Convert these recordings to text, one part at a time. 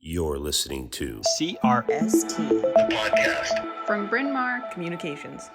You're listening to CRST, the podcast from Bryn Mawr Communications.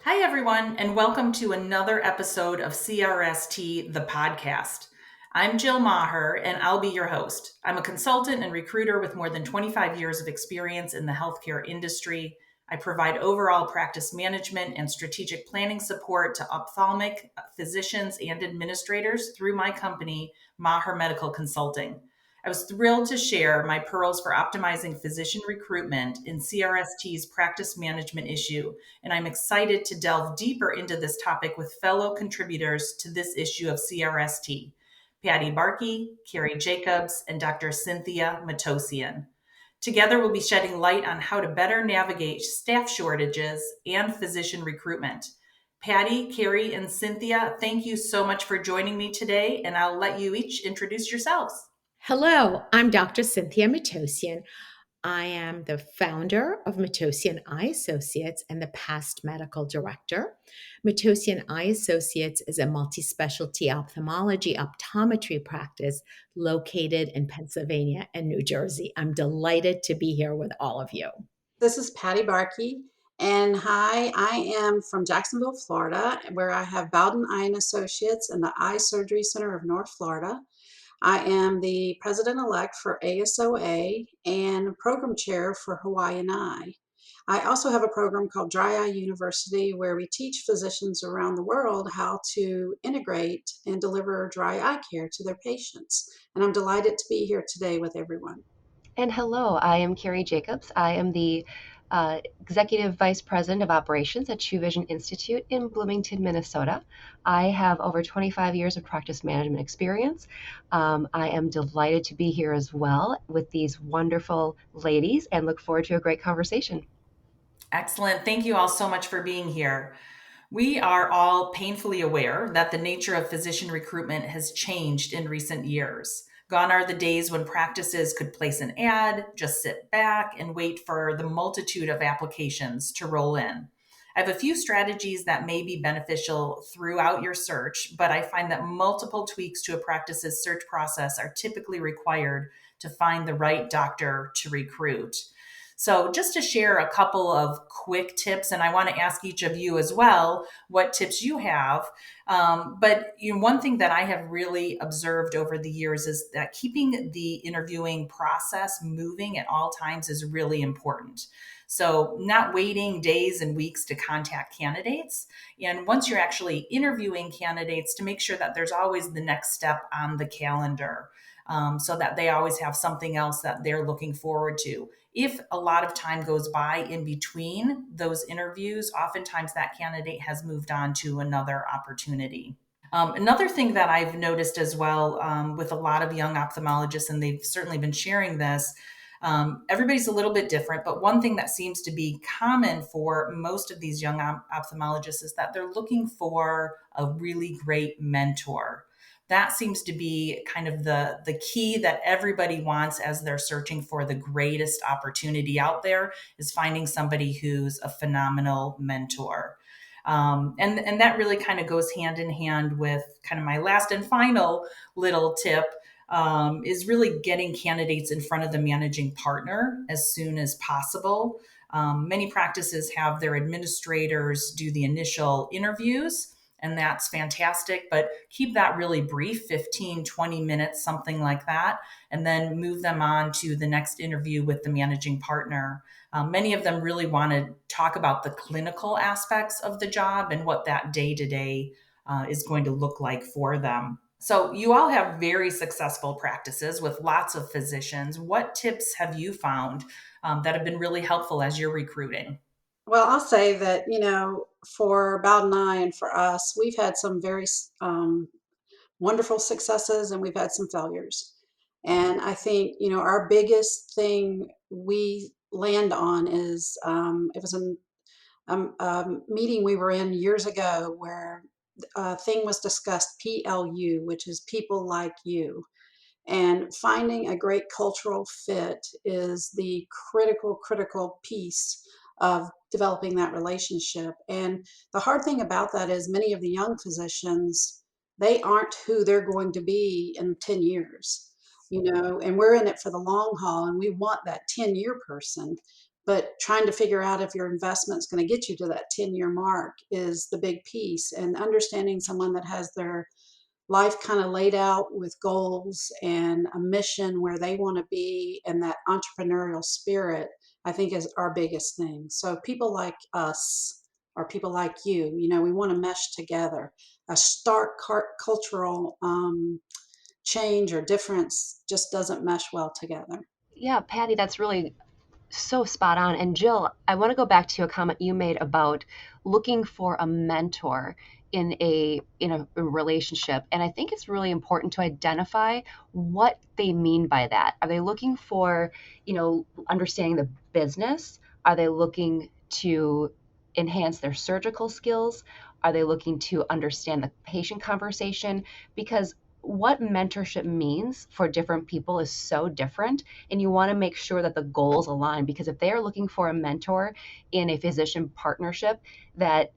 Hi, everyone, and welcome to another episode of CRST, the podcast. I'm Jill Maher, and I'll be your host. I'm a consultant and recruiter with more than 25 years of experience in the healthcare industry. I provide overall practice management and strategic planning support to ophthalmic physicians and administrators through my company, Maher Medical Consulting. I was thrilled to share my pearls for optimizing physician recruitment in CRST's practice management issue, and I'm excited to delve deeper into this topic with fellow contributors to this issue of CRST, Patti Barkey, Carrie Jacobs, and Dr. Cynthia Matossian. Together, we'll be shedding light on how to better navigate staff shortages and physician recruitment. Patti, Carrie, and Cynthia, thank you so much for joining me today, and I'll let you each introduce yourselves. Hello, I'm Dr. Cynthia Matossian. I am the founder of Matossian Eye Associates and the past medical director. Matossian Eye Associates is a multi-specialty ophthalmology optometry practice located in Pennsylvania and New Jersey. I'm delighted to be here with all of you. This is Patti Barkey, and hi, I am from Jacksonville, Florida, where I have Bowden Eye and Associates and the Eye Surgery Center of North Florida. I am the president-elect for ASOA and program chair for Hawaiian Eye. I also have a program called Dry Eye University where we teach physicians around the world how to integrate and deliver dry eye care to their patients. And I'm delighted to be here today with everyone. And hello, I am Carrie Jacobs. I am the Executive Vice President of Operations at True Vision Institute in Bloomington, Minnesota. I have over 25 years of practice management experience. I am delighted to be here as well with these wonderful ladies and look forward to a great conversation. Excellent. Thank you all so much for being here. We are all painfully aware that the nature of physician recruitment has changed in recent years. Gone are the days when practices could place an ad, just sit back and wait for the multitude of applications to roll in. I have a few strategies that may be beneficial throughout your search, but I find that multiple tweaks to a practice's search process are typically required to find the right doctor to recruit. So just to share a couple of quick tips, and I want to ask each of you as well what tips you have. But one thing that I have really observed over the years is that keeping the interviewing process moving at all times is really important. So not waiting days and weeks to contact candidates. And once you're actually interviewing candidates, to make sure that there's always the next step on the calendar. So that they always have something else that they're looking forward to. If a lot of time goes by in between those interviews, oftentimes that candidate has moved on to another opportunity. Another thing that I've noticed as well with a lot of young ophthalmologists, and they've certainly been sharing this, everybody's a little bit different, but one thing that seems to be common for most of these young ophthalmologists is that they're looking for a really great mentor. That seems to be kind of the key that everybody wants as they're searching for the greatest opportunity out there, is finding somebody who's a phenomenal mentor. And that really kind of goes hand in hand with kind of my last and final little tip, is really getting candidates in front of the managing partner as soon as possible. Many practices have their administrators do the initial interviews, and that's fantastic, but keep that really brief, 15, 20 minutes, something like that, and then move them on to the next interview with the managing partner. Many of them really want to talk about the clinical aspects of the job and what that day-to-day is going to look like for them. So you all have very successful practices with lots of physicians. What tips have you found that have been really helpful as you're recruiting? Well, I'll say that, for Bowden Eye and for us, we've had some very wonderful successes and we've had some failures. And I think, our biggest thing we land on is it was a meeting we were in years ago where a thing was discussed, PLU, which is people like you. And finding a great cultural fit is the critical piece of developing that relationship. And the hard thing about that is many of the young physicians, they aren't who they're going to be in 10 years. and we're in it for the long haul and we want that 10-year person. But trying to figure out if your investment's going to get you to that 10-year mark is the big piece. And understanding someone that has their life kind of laid out with goals and a mission where they want to be and that entrepreneurial spirit, I think is our biggest thing. So people like us or people like we want to mesh together. A stark cultural change or difference just doesn't mesh well together. Yeah, Patty, that's really so spot on. And Jill, I want to go back to a comment you made about looking for a mentor in a relationship. And I think it's really important to identify what they mean by that. Are they looking for, understanding the business? Are they looking to enhance their surgical skills? Are they looking to understand the patient conversation? Because what mentorship means for different people is so different, and you want to make sure that the goals align, because if they are looking for a mentor in a physician partnership that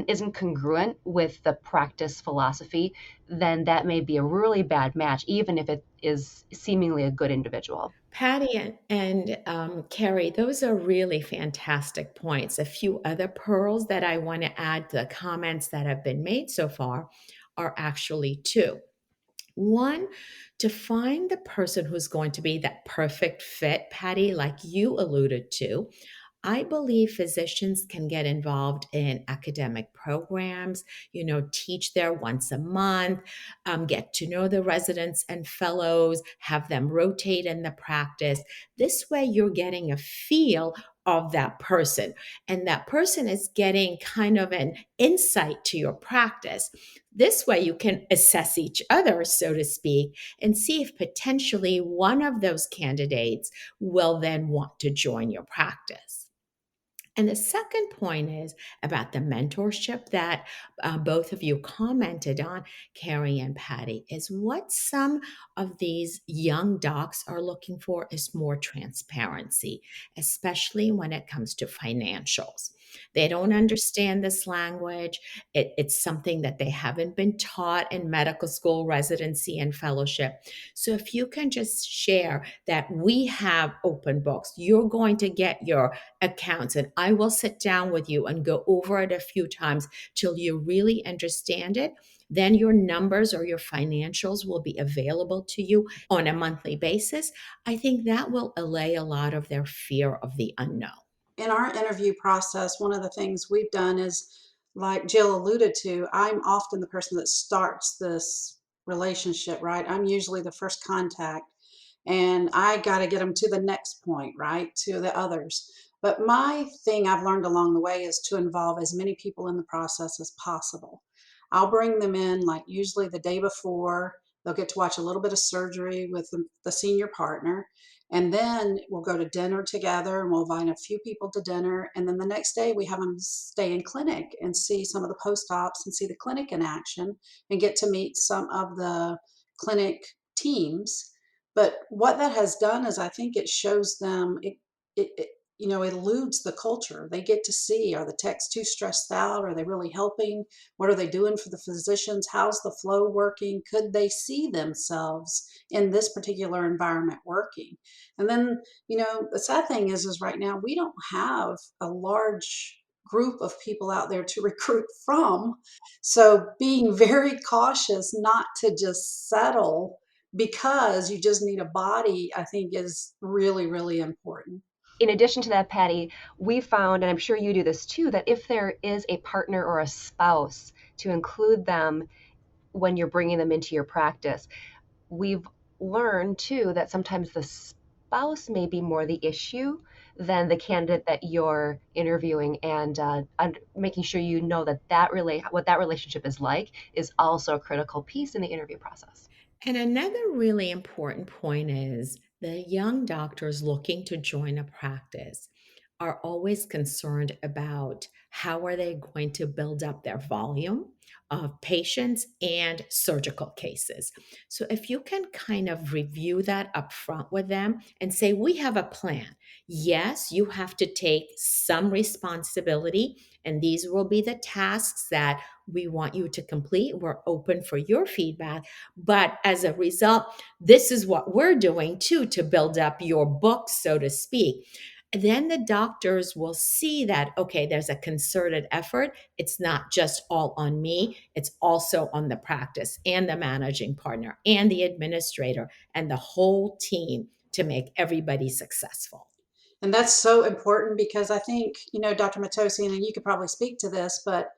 isn't congruent with the practice philosophy, then that may be a really bad match, even if it is seemingly a good individual. Patty and Carrie, those are really fantastic points. A few other pearls that I want to add to the comments that have been made so far are actually two. One, to find the person who's going to be that perfect fit, Patty, like you alluded to. I believe physicians can get involved in academic programs, teach there once a month, get to know the residents and fellows, have them rotate in the practice. This way, you're getting a feel of that person, and that person is getting kind of an insight to your practice. This way, you can assess each other, so to speak, and see if potentially one of those candidates will then want to join your practice. And the second point is about the mentorship that both of you commented on, Carrie and Patty, is what some of these young docs are looking for is more transparency, especially when it comes to financials. They don't understand this language. It's something that they haven't been taught in medical school, residency, and fellowship. So if you can just share that we have open books, you're going to get your accounts, and I will sit down with you and go over it a few times till you really understand it. Then your numbers or your financials will be available to you on a monthly basis. I think that will allay a lot of their fear of the unknown. In our interview process, one of the things we've done is, like Jill alluded to, I'm often the person that starts this relationship, right? I'm usually the first contact, and I got to get them to the next point, right? To the others. But my thing I've learned along the way is to involve as many people in the process as possible. I'll bring them in like usually the day before. They'll get to watch a little bit of surgery with the senior partner. And then we'll go to dinner together and we'll invite a few people to dinner. And then the next day we have them stay in clinic and see some of the post-ops and see the clinic in action and get to meet some of the clinic teams. But what that has done is I think it shows them it it eludes the culture. They get to see, are the techs too stressed out? Are they really helping? What are they doing for the physicians? How's the flow working? Could they see themselves in this particular environment working? And then, the sad thing is right now we don't have a large group of people out there to recruit from. So being very cautious not to just settle because you just need a body, I think is really, really important. In addition to that, Patty, we found, and I'm sure you do this too, that if there is a partner or a spouse, to include them when you're bringing them into your practice. We've learned too that sometimes the spouse may be more the issue than the candidate that you're interviewing, and making sure you know what that relationship is like is also a critical piece in the interview process. And another really important point is the young doctors looking to join a practice. are always concerned about how are they going to build up their volume of patients and surgical cases. So if you can kind of review that up front with them and say, we have a plan. Yes, you have to take some responsibility, and these will be the tasks that we want you to complete. We're open for your feedback. But as a result, this is what we're doing too to build up your book, so to speak. Then the doctors will see that, okay, there's a concerted effort. It's not just all on me, it's also on the practice and the managing partner and the administrator and the whole team to make everybody successful. And that's so important because I think, Dr. Matossian, and you could probably speak to this, but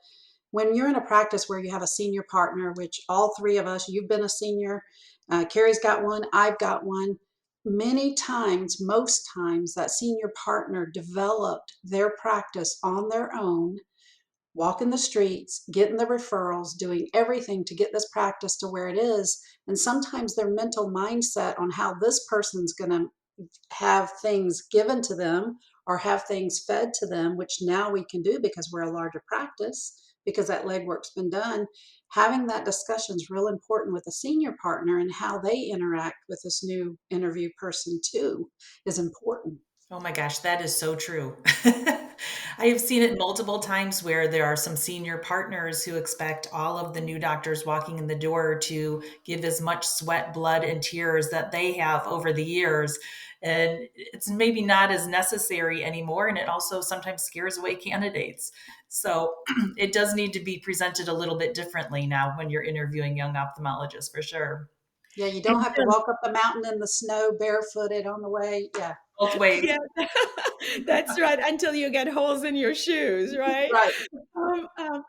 when you're in a practice where you have a senior partner, which all three of us, you've been a senior, Carrie's got one, I've got one. Many times, most times, that senior partner developed their practice on their own, walking the streets, getting the referrals, doing everything to get this practice to where it is. And sometimes their mental mindset on how this person's going to have things given to them or have things fed to them, which now we can do because we're a larger practice, because that legwork's been done. Having that discussion is real important with a senior partner, and how they interact with this new interview person too is important. Oh my gosh, that is so true. I have seen it multiple times where there are some senior partners who expect all of the new doctors walking in the door to give as much sweat, blood, and tears that they have over the years. And it's maybe not as necessary anymore. And it also sometimes scares away candidates. So it does need to be presented a little bit differently now when you're interviewing young ophthalmologists, for sure. Yeah, you don't And have to walk up the mountain in the snow barefooted on the way. Yeah, Both ways. yeah, that's right. Until you get holes in your shoes, right? right. Um, um,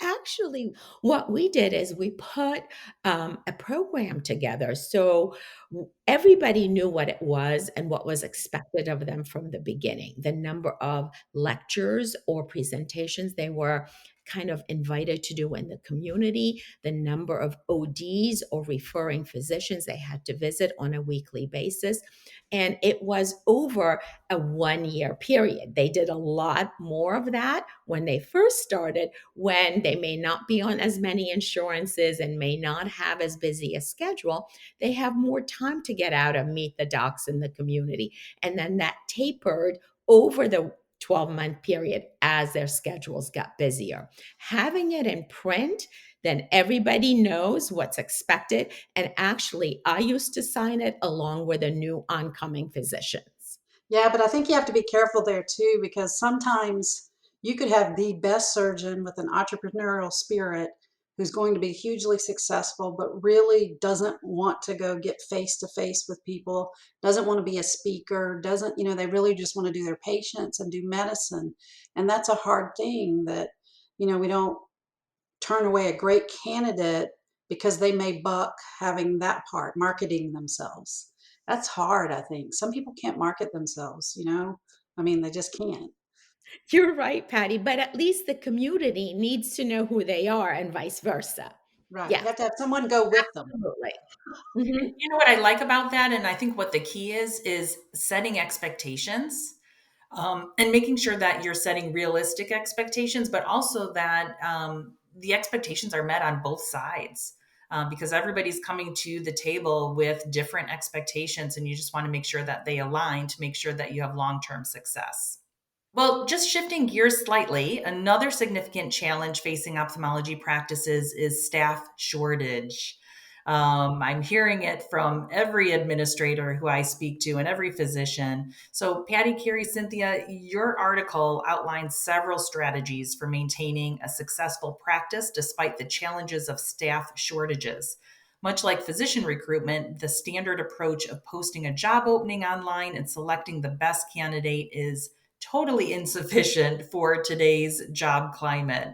Actually, what we did is we put a program together. So everybody knew what it was and what was expected of them from the beginning. The number of lectures or presentations they were kind of invited to do in the community, the number of ODs or referring physicians they had to visit on a weekly basis. And it was over a 1 year period. They did a lot more of that when they first started, when they may not be on as many insurances and may not have as busy a schedule. They have more time to get out and meet the docs in the community. And then that tapered over the 12-month period as their schedules got busier. Having it in print, then everybody knows what's expected. And actually, I used to sign it along with the new oncoming physicians. Yeah, but I think you have to be careful there too, because sometimes you could have the best surgeon with an entrepreneurial spirit who's going to be hugely successful, but really doesn't want to go get face to face with people, doesn't want to be a speaker, doesn't, they really just want to do their patients and do medicine. And that's a hard thing that, we don't turn away a great candidate because they may buck having that part, marketing themselves. That's hard, I think. Some people can't market themselves. I mean, they just can't. You're right, Patty, but at least the community needs to know who they are and vice versa. Right. You Yeah, have to have someone go with them. absolutely. Mhm. You know what I like about that, and I think what the key is setting expectations, and making sure that you're setting realistic expectations, but also that the expectations are met on both sides. Because everybody's coming to the table with different expectations, and you just want to make sure that they align to make sure that you have long term success. Well, just shifting gears slightly, another significant challenge facing ophthalmology practices is staff shortage. I'm hearing it from every administrator who I speak to and every physician. So, Patty, Carrie, Cynthia, your article outlines several strategies for maintaining a successful practice despite the challenges of staff shortages. Much like physician recruitment, the standard approach of posting a job opening online and selecting the best candidate is totally insufficient for today's job climate.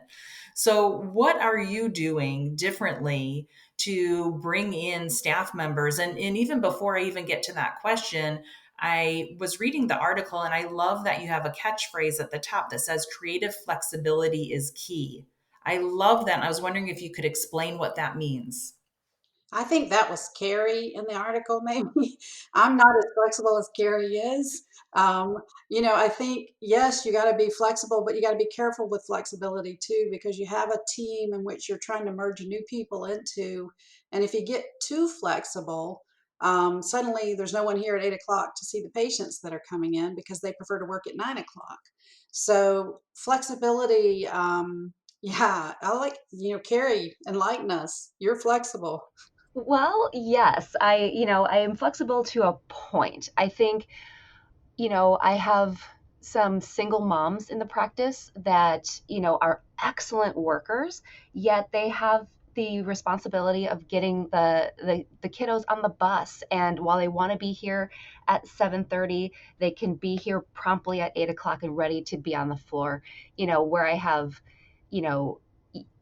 So, what are you doing differently to bring in staff members? And even before I even get to that question, I was reading the article and I love that you have a catchphrase at the top that says creative flexibility is key. I love that. And I was wondering if you could explain what that means. I think that was Carrie in the article, maybe. I'm not as flexible as Carrie is. Um, I think, yes, you got to be flexible, but you got to be careful with flexibility too, because you have a team in which you're trying to merge new people into. And if you get too flexible, suddenly there's no one here at 8 o'clock to see the patients that are coming in because they prefer to work at 9 o'clock. So flexibility, yeah, I like, Carrie, enlighten us. You're flexible. Well, yes, I am flexible to a point. I think, I have some single moms in the practice that, are excellent workers, yet they have the responsibility of getting the kiddos on the bus. And while they want to be here at 7:30, they can be here promptly at 8 o'clock and ready to be on the floor, where I have, you know,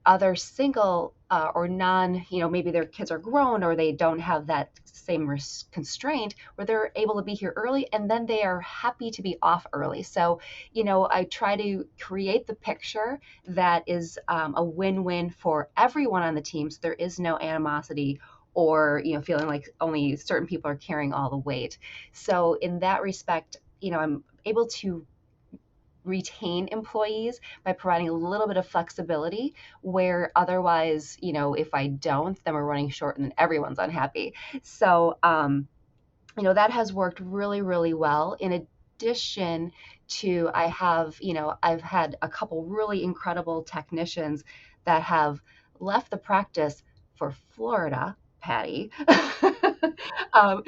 other single or non, maybe their kids are grown or they don't have that same constraint where they're able to be here early and then they are happy to be off early. So, I try to create the picture that is a win-win for everyone on the team. So there is no animosity or, feeling like only certain people are carrying all the weight. So in that respect, I'm able to retain employees by providing a little bit of flexibility where otherwise, if I don't, then we're running short and then everyone's unhappy. So, that has worked really, really well. In addition to, I've had a couple really incredible technicians that have left the practice for Florida, Patty. um,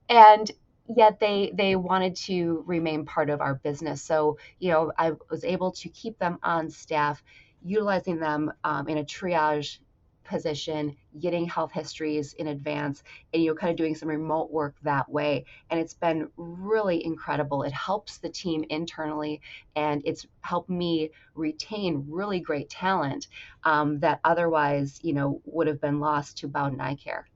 and yet they wanted to remain part of our business. So, I was able to keep them on staff, utilizing them in a triage position, getting health histories in advance, and kind of doing some remote work that way. And it's been really incredible. It helps the team internally, and it's helped me retain really great talent that otherwise, would have been lost to Bowden Eye Care.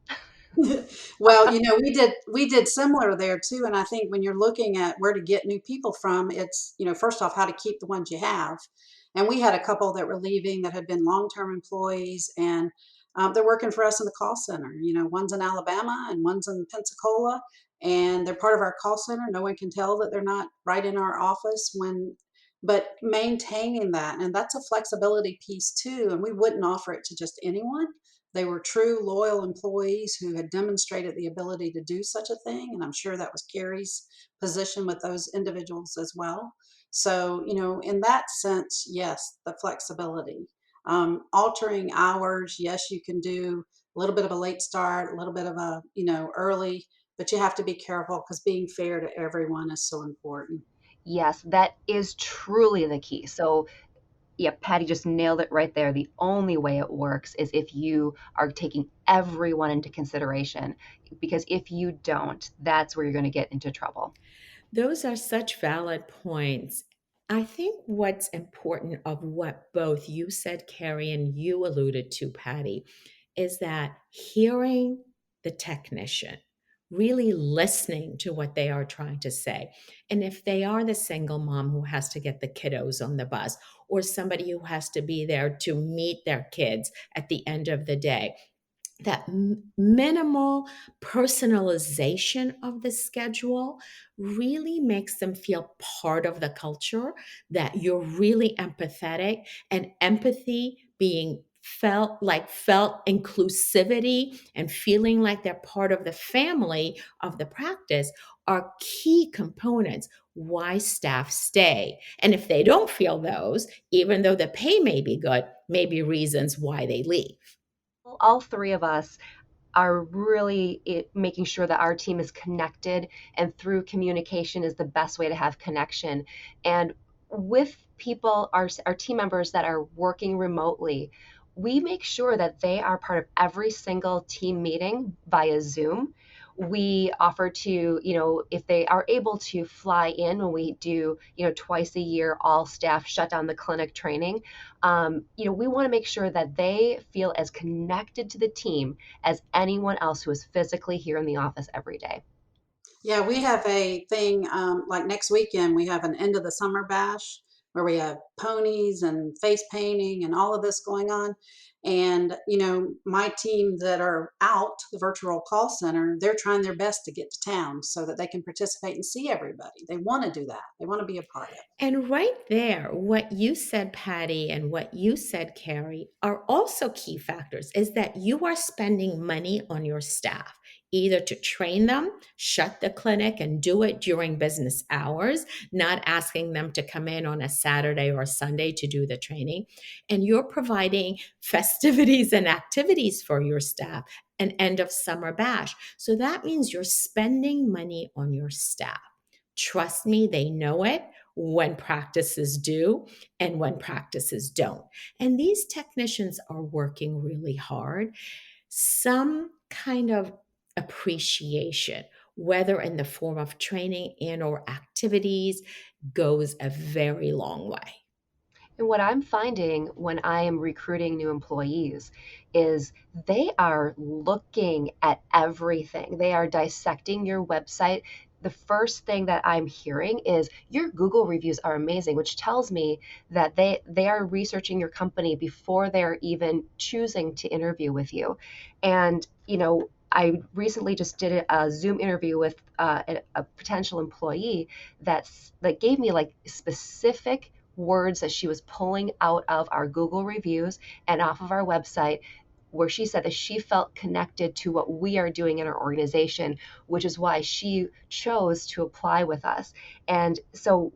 Well, we did similar there too. And I think when you're looking at where to get new people from, it's, first off, how to keep the ones you have. And we had a couple that were leaving that had been long-term employees, and they're working for us in the call center. One's in Alabama and one's in Pensacola, and they're part of our call center. No one can tell that they're not right in our office but maintaining that, and that's a flexibility piece too. And we wouldn't offer it to just anyone. They were true loyal employees who had demonstrated the ability to do such a thing. And I'm sure that was Carrie's position with those individuals as well. So, in that sense, yes, the flexibility. Altering hours, yes, you can do a little bit of a late start, a little bit of a, early, but you have to be careful because being fair to everyone is so important. Yes, that is truly the key. So, yeah, Patty just nailed it right there. The only way it works is if you are taking everyone into consideration, because if you don't, that's where you're going to get into trouble. Those are such valid points. I think what's important of what both you said, Carrie, and you alluded to, Patty, is that hearing the technician, really listening to what they are trying to say. And if they are the single mom who has to get the kiddos on the bus, or somebody who has to be there to meet their kids at the end of the day, that minimal personalization of the schedule really makes them feel part of the culture, that you're really empathetic, and empathy being felt inclusivity and feeling like they're part of the family of the practice are key components why staff stay. And if they don't feel those, even though the pay may be good, may be reasons why they leave. All three of us are really making sure that our team is connected, and through communication is the best way to have connection. And with people, our team members that are working remotely, we make sure that they are part of every single team meeting via Zoom. We offer to, if they are able to fly in when we do, twice a year, all staff shut down the clinic training. We want to make sure that they feel as connected to the team as anyone else who is physically here in the office every day. Yeah, we have a thing like next weekend, we have an end of the summer bash. where we have ponies and face painting and all of this going on. And, my team that are out, the virtual call center, they're trying their best to get to town so that they can participate and see everybody. They want to do that. They want to be a part of it. And right there, what you said, Patty, and what you said, Carrie, are also key factors is that you are spending money on your staff, either to train them, shut the clinic, and do it during business hours, not asking them to come in on a Saturday or Sunday to do the training. And you're providing festivities and activities for your staff, an end of summer bash. So that means you're spending money on your staff. Trust me, they know it when practices do and when practices don't. And these technicians are working really hard. Some kind of appreciation, whether in the form of training and or activities, goes a very long way. And what I'm finding when I am recruiting new employees is they are looking at everything. They are dissecting your website. The first thing that I'm hearing is your Google reviews are amazing, which tells me that they are researching your company before they're even choosing to interview with you. And, I recently just did a Zoom interview with a potential employee that gave me like specific words that she was pulling out of our Google reviews and off of our website, where she said that she felt connected to what we are doing in our organization, which is why she chose to apply with us. And so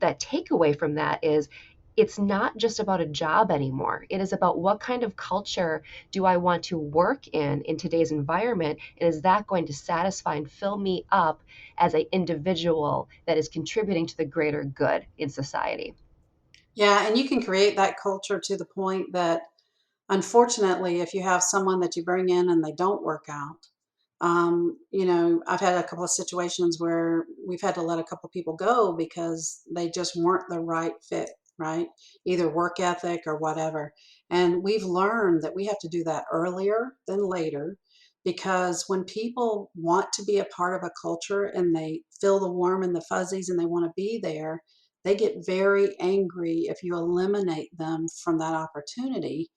that takeaway from that is it's not just about a job anymore. It is about what kind of culture do I want to work in today's environment? And is that going to satisfy and fill me up as an individual that is contributing to the greater good in society? Yeah, and you can create that culture to the point that, unfortunately, if you have someone that you bring in and they don't work out, I've had a couple of situations where we've had to let a couple of people go because they just weren't the right fit, right? Either work ethic or whatever. And we've learned that we have to do that earlier than later, because when people want to be a part of a culture and they feel the warm and the fuzzies and they want to be there, they get very angry if you eliminate them from that opportunity,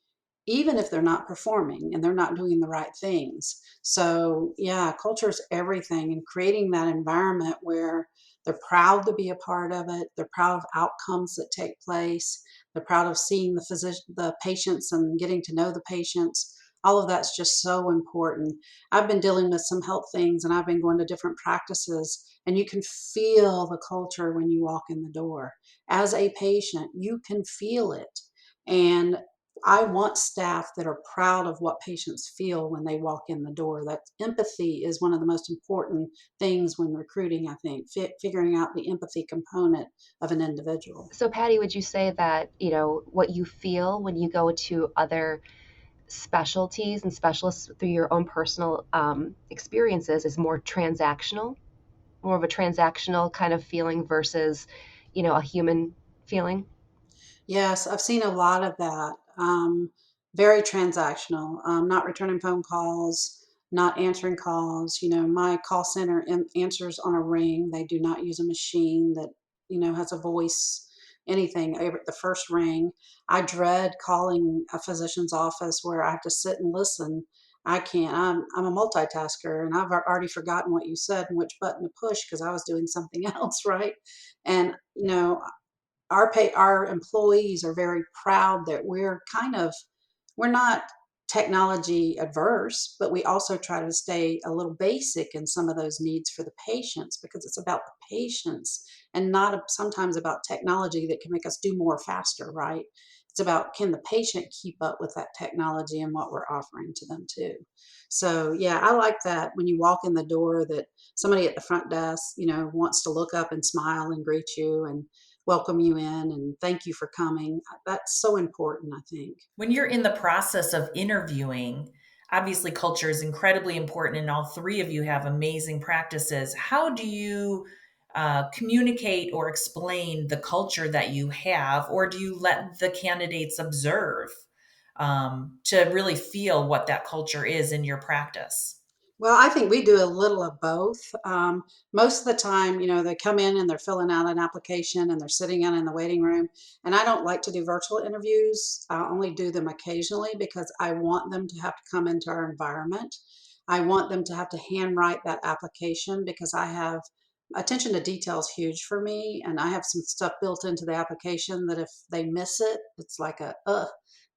even if they're not performing and they're not doing the right things. So, yeah, culture is everything, and creating that environment where they're proud to be a part of it, they're proud of outcomes that take place, they're proud of seeing the patients and getting to know the patients. All of that's just so important. I've been dealing with some health things and I've been going to different practices, and you can feel the culture when you walk in the door. As a patient, you can feel it. And I want staff that are proud of what patients feel when they walk in the door. That empathy is one of the most important things when recruiting, I think, figuring out the empathy component of an individual. So, Patty, would you say that, what you feel when you go to other specialties and specialists through your own personal experiences is more transactional, more of a transactional kind of feeling versus, a human feeling? Yes, I've seen a lot of that. Very transactional, not returning phone calls, not answering calls. My call center answers on a ring. They do not use a machine that, has a voice, anything. The first ring. I dread calling a physician's office where I have to sit and listen. I can't. I'm a multitasker, and I've already forgotten what you said and which button to push because I was doing something else, right? And our employees are very proud that we're not technology adverse, but we also try to stay a little basic in some of those needs for the patients, because it's about the patients and not sometimes about technology that can make us do more faster, right? It's about, can the patient keep up with that technology and what we're offering to them too. So yeah, I like that when you walk in the door that somebody at the front desk, wants to look up and smile and greet you and welcome you in and thank you for coming. That's so important, I think. When you're in the process of interviewing, obviously culture is incredibly important, and all three of you have amazing practices. How do you communicate or explain the culture that you have, or do you let the candidates observe to really feel what that culture is in your practice? Well, I think we do a little of both. Most of the time, they come in and they're filling out an application and they're sitting in the waiting room. And I don't like to do virtual interviews. I only do them occasionally because I want them to have to come into our environment. I want them to have to handwrite that application because I have attention to detail is huge for me. And I have some stuff built into the application that if they miss it, it's like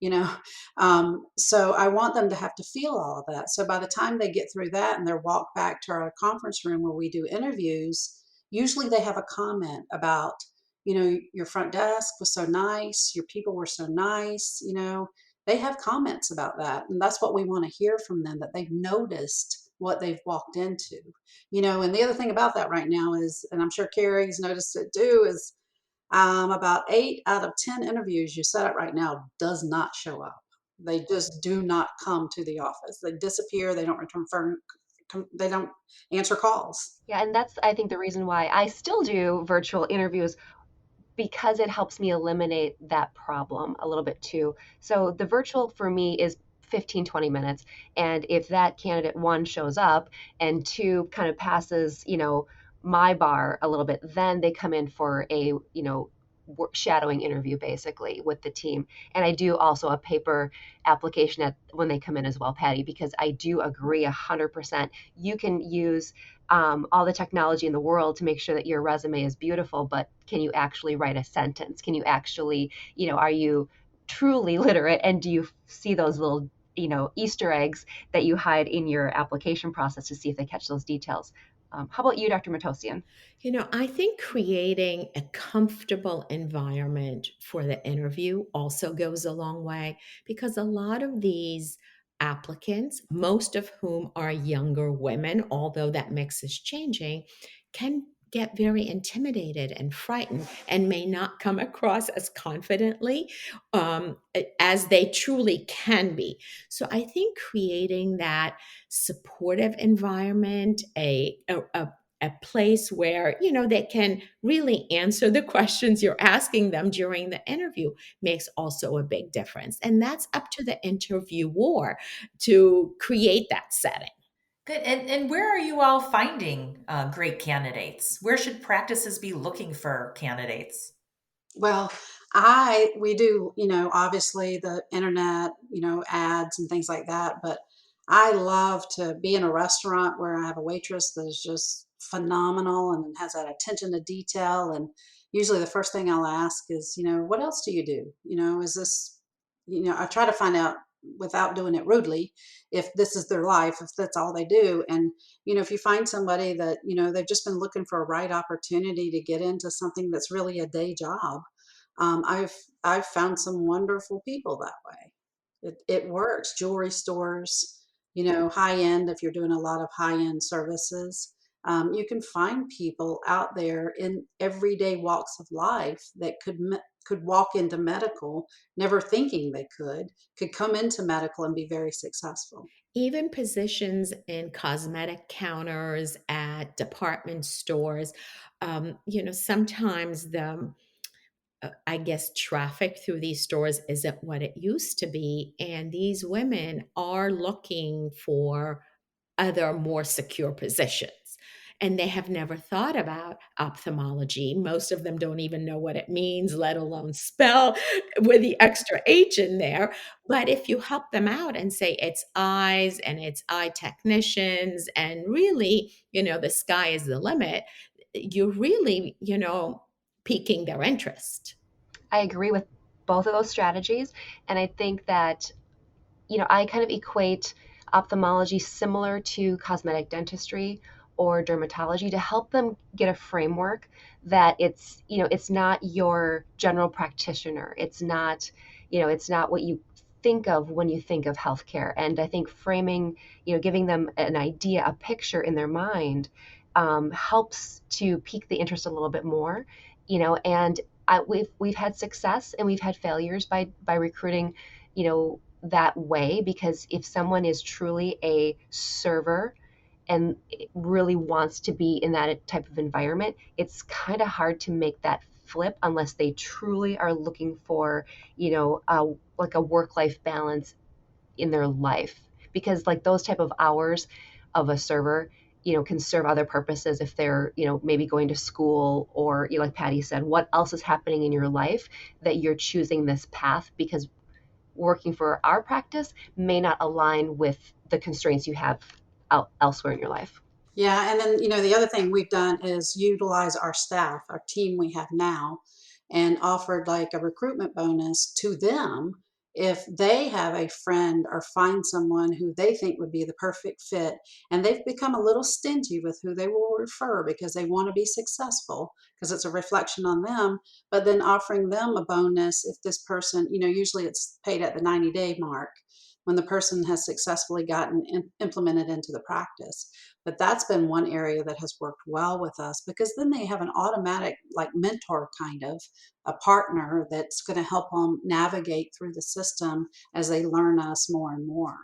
you know. So I want them to have to feel all of that. So by the time they get through that and they're walked back to our conference room where we do interviews, usually they have a comment about, your front desk was so nice, your people were so nice, they have comments about that. And that's what we want to hear from them, that they've noticed what they've walked into. And the other thing about that right now is, and I'm sure Carrie's noticed it too, is about 8 out of 10 interviews you set up right now does not show up. They just do not come to the office. They disappear. They don't return phone. They don't answer calls. Yeah, and that's, I think, the reason why I still do virtual interviews, because it helps me eliminate that problem a little bit too. So the virtual for me is 15, 20 minutes. And if that candidate, one, shows up, and two, kind of passes, my bar a little bit, then they come in for a, shadowing interview basically with the team. And I do also a paper application when they come in as well, Patty, because I do agree 100%. You can use all the technology in the world to make sure that your resume is beautiful, but can you actually write a sentence? Can you actually, are you truly literate? And do you see those little, Easter eggs that you hide in your application process to see if they catch those details? How about you, Dr. Matossian? I think creating a comfortable environment for the interview also goes a long way because a lot of these applicants, most of whom are younger women, although that mix is changing, can get very intimidated and frightened and may not come across as confidently as they truly can be. So I think creating that supportive environment, a place where they can really answer the questions you're asking them during the interview makes also a big difference, and that's up to the interviewer to create that setting. Good. And where are you all finding great candidates? Where should practices be looking for candidates? Well, we do, obviously the internet, ads and things like that. But I love to be in a restaurant where I have a waitress that is just phenomenal and has that attention to detail. And usually the first thing I'll ask is, what else do you do? Is this, I try to find out without doing it rudely if this is their life, if that's all they do. And if you find somebody that they've just been looking for a right opportunity to get into something that's really a day job, I've found some wonderful people that way. It works. Jewelry stores, high end. If you're doing a lot of high end services, you can find people out there in everyday walks of life that could walk into medical, never thinking they could come into medical and be very successful. Even positions in cosmetic counters at department stores, sometimes the I guess traffic through these stores isn't what it used to be. And these women are looking for other more secure positions. And they have never thought about ophthalmology. Most of them don't even know what it means, let alone spell with the extra H in there. But if you help them out and say it's eyes and it's eye technicians, and really, the sky is the limit, you're really, piquing their interest. I agree with both of those strategies. And I think that, I kind of equate ophthalmology similar to cosmetic dentistry or dermatology to help them get a framework that it's not your general practitioner. It's not what you think of when you think of healthcare. And I think framing, giving them an idea, a picture in their mind, helps to pique the interest a little bit more, and we've had success and we've had failures by recruiting, that way, because if someone is truly a server and really wants to be in that type of environment, it's kind of hard to make that flip unless they truly are looking for, like a work-life balance in their life, because like those type of hours of a server, can serve other purposes if they're, maybe going to school, or, like Patty said, what else is happening in your life that you're choosing this path because working for our practice may not align with the constraints you have elsewhere in your life. Yeah, and then, the other thing we've done is utilize our staff, our team we have now, and offered like a recruitment bonus to them if they have a friend or find someone who they think would be the perfect fit. And they've become a little stingy with who they will refer because they want to be successful, because it's a reflection on them. But then offering them a bonus if this person, usually it's paid at the 90-day mark when the person has successfully gotten implemented into the practice. But that's been one area that has worked well with us, because then they have an automatic, like, mentor, kind of a partner that's going to help them navigate through the system as they learn us more and more.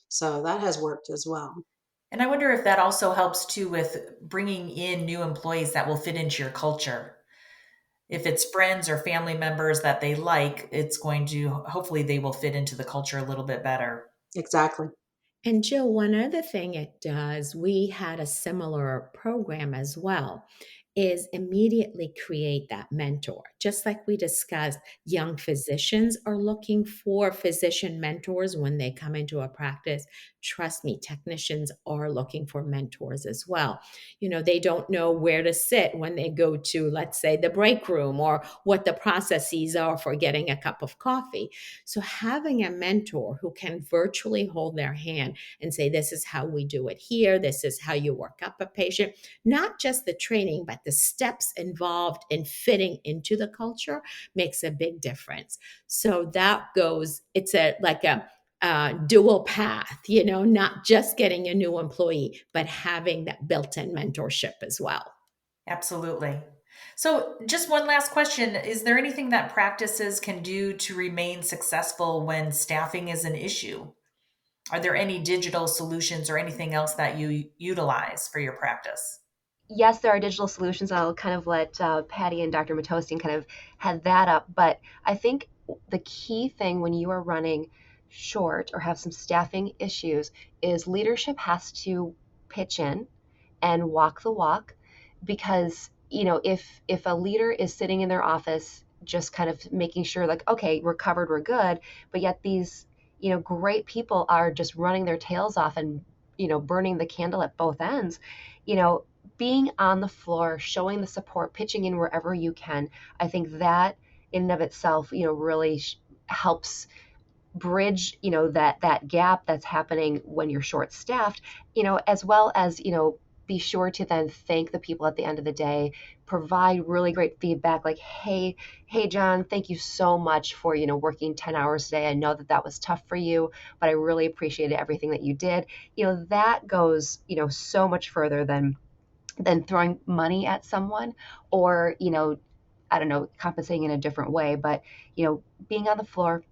So that has worked as well. And I wonder if that also helps too with bringing in new employees that will fit into your culture. If it's friends or family members that they like, it's going to, hopefully they will fit into the culture a little bit better. Exactly. And Jill, one other thing it does, we had a similar program as well, is immediately create that mentor. Just like we discussed, young physicians are looking for physician mentors when they come into a practice. Trust me, technicians are looking for mentors as well. They don't know where to sit when they go to, let's say, the break room, or what the processes are for getting a cup of coffee. So having a mentor who can virtually hold their hand and say, this is how we do it here, this is how you work up a patient, not just the training, but the steps involved in fitting into the culture makes a big difference. So that goes, it's like a dual path, not just getting a new employee, but having that built-in mentorship as well. Absolutely. So, just one last question. Is there anything that practices can do to remain successful when staffing is an issue? Are there any digital solutions or anything else that you utilize for your practice? Yes, there are digital solutions. I'll kind of let Patty and Dr. Matossian kind of head that up. But I think the key thing when you are running short or have some staffing issues is leadership has to pitch in and walk the walk, because if a leader is sitting in their office just kind of making sure, like, okay, we're covered, we're good, but yet these great people are just running their tails off and burning the candle at both ends, you know being on the floor, showing the support, pitching in wherever you can, I think that in and of itself really helps bridge that gap that's happening when you're short staffed, as well as be sure to then thank the people at the end of the day, provide really great feedback, like, hey John, thank you so much for working 10 hours today. I know that was tough for you, but I really appreciated everything that you did. That goes so much further than throwing money at someone, or I don't know, compensating in a different way, but being on the floor,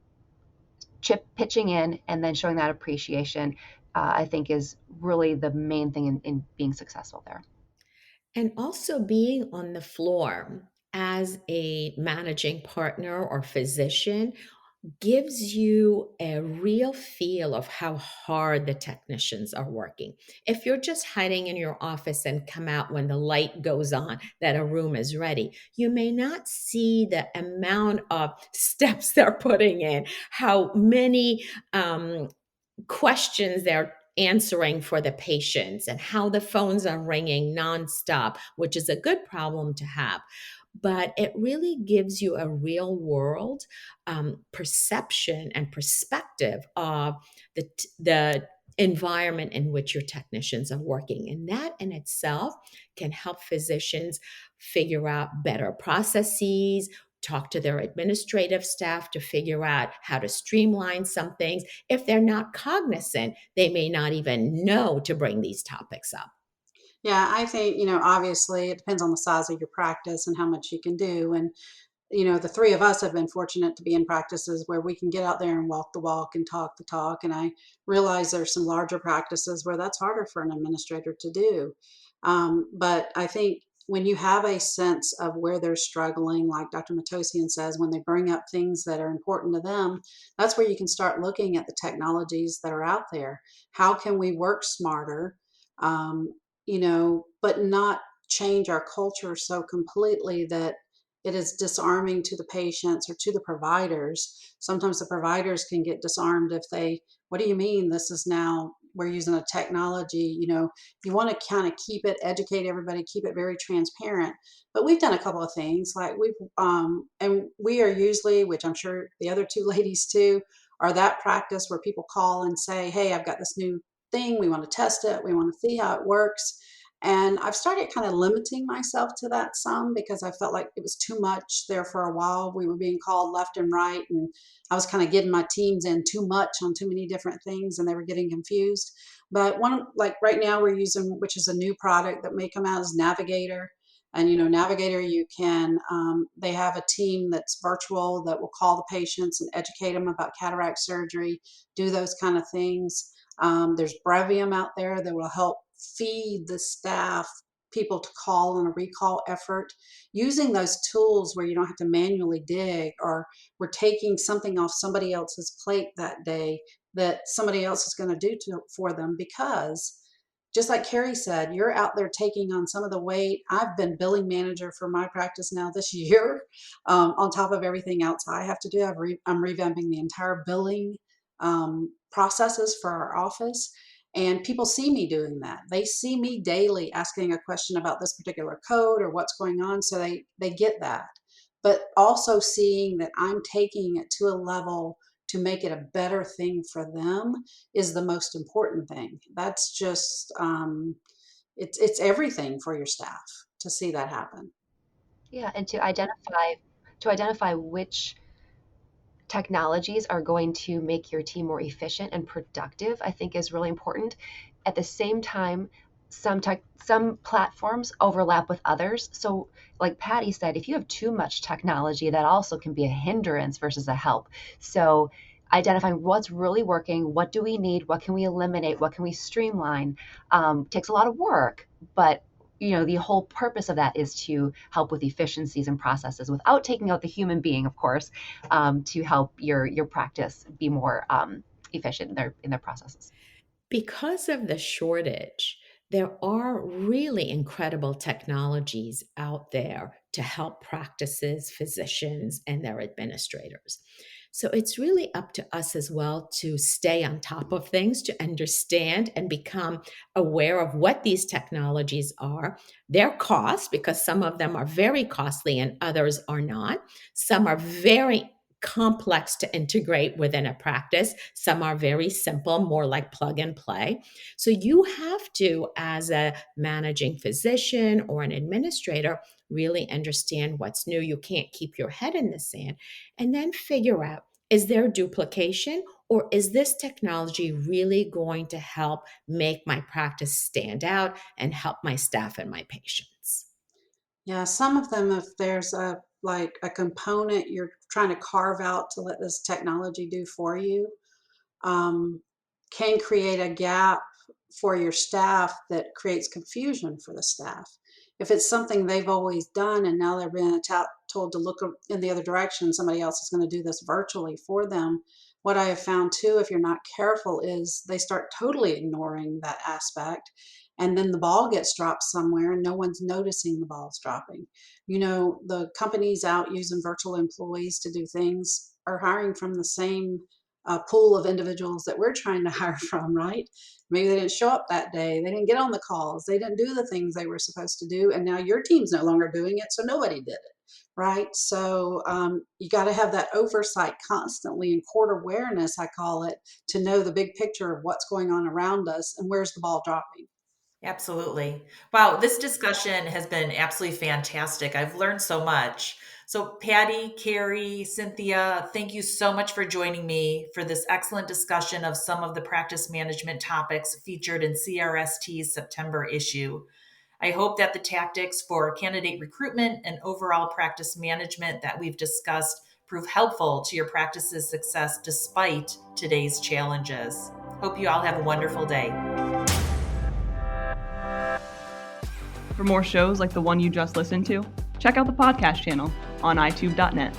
pitching in, and then showing that appreciation, I think is really the main thing in being successful there. And also being on the floor as a managing partner or physician gives you a real feel of how hard the technicians are working. If you're just hiding in your office and come out when the light goes on that a room is ready, you may not see the amount of steps they're putting in, how many questions they're answering for the patients, and how the phones are ringing nonstop, which is a good problem to have. But it really gives you a real world perception and perspective of the environment in which your technicians are working. And that in itself can help physicians figure out better processes, talk to their administrative staff to figure out how to streamline some things. If they're not cognizant, they may not even know to bring these topics up. Yeah, I think, obviously it depends on the size of your practice and how much you can do. And the three of us have been fortunate to be in practices where we can get out there and walk the walk and talk the talk. And I realize there's some larger practices where that's harder for an administrator to do. But I think when you have a sense of where they're struggling, like Dr. Matossian says, when they bring up things that are important to them, that's where you can start looking at the technologies that are out there. How can we work smarter? but not change our culture so completely that it is disarming to the patients or to the providers. Sometimes the providers can get disarmed if what do you mean this is now, we're using a technology, you want to kind of educate everybody, keep it very transparent. But we've done a couple of things like and we are usually, which I'm sure the other two ladies too, are that practice where people call and say, hey, I've got this new thing. We want to test it. We want to see how it works. And I've started kind of limiting myself to that some because I felt like it was too much there for a while. We were being called left and right, and I was kind of getting my teams in too much on too many different things, and they were getting confused. But like right now we're using, which is a new product that may come out, as Navigator. And Navigator, you can they have a team that's virtual that will call the patients and educate them about cataract surgery, do those kind of things. There's Brevium out there that will help feed the staff people to call on a recall effort, using those tools where you don't have to manually dig, or we're taking something off somebody else's plate that day that somebody else is going to do for them. Because just like Carrie said, you're out there taking on some of the weight. I've been billing manager for my practice now this year, on top of everything else I have to do. I'm revamping the entire billing processes for our office. And people see me doing that. They see me daily asking a question about this particular code or what's going on. So they get that. But also seeing that I'm taking it to a level to make it a better thing for them is the most important thing. That's just, it's everything for your staff to see that happen. Yeah, and to identify which technologies are going to make your team more efficient and productive, I think is really important. At the same time, some platforms overlap with others. So like Patti said, if you have too much technology, that also can be a hindrance versus a help. So identifying what's really working, what do we need, what can we eliminate, what can we streamline, takes a lot of work, but the whole purpose of that is to help with efficiencies and processes without taking out the human being, of course, to help your practice be more efficient in their processes. Because of the shortage, there are really incredible technologies out there to help practices, physicians, and their administrators. So it's really up to us as well to stay on top of things, to understand and become aware of what these technologies are, their cost, because some of them are very costly and others are not. Some are very complex to integrate within a practice. Some are very simple, more like plug and play. So you have to, as a managing physician or an administrator, really understand what's new. You can't keep your head in the sand, and then figure out, is there duplication, or is this technology really going to help make my practice stand out and help my staff and my patients? Yeah, some of them, if there's like a component you're trying to carve out to let this technology do for you, um, can create a gap for your staff that creates confusion for the staff. If it's something they've always done and now they're being told to look in the other direction, somebody else is going to do this virtually for them. What I have found too, if you're not careful, is they start totally ignoring that aspect. And then the ball gets dropped somewhere and no one's noticing the ball's dropping. The companies out using virtual employees to do things are hiring from the same pool of individuals that we're trying to hire from, right? Maybe they didn't show up that day. They didn't get on the calls. They didn't do the things they were supposed to do. And now your team's no longer doing it, so nobody did it, right? So you got to have that oversight constantly and court awareness, I call it, to know the big picture of what's going on around us and where's the ball dropping. Absolutely. Wow, this discussion has been absolutely fantastic. I've learned so much. So, Patti, Carrie, Cynthia, thank you so much for joining me for this excellent discussion of some of the practice management topics featured in CRST's September issue. I hope that the tactics for candidate recruitment and overall practice management that we've discussed prove helpful to your practice's success despite today's challenges. Hope you all have a wonderful day. For more shows like the one you just listened to, check out the podcast channel on itube.net.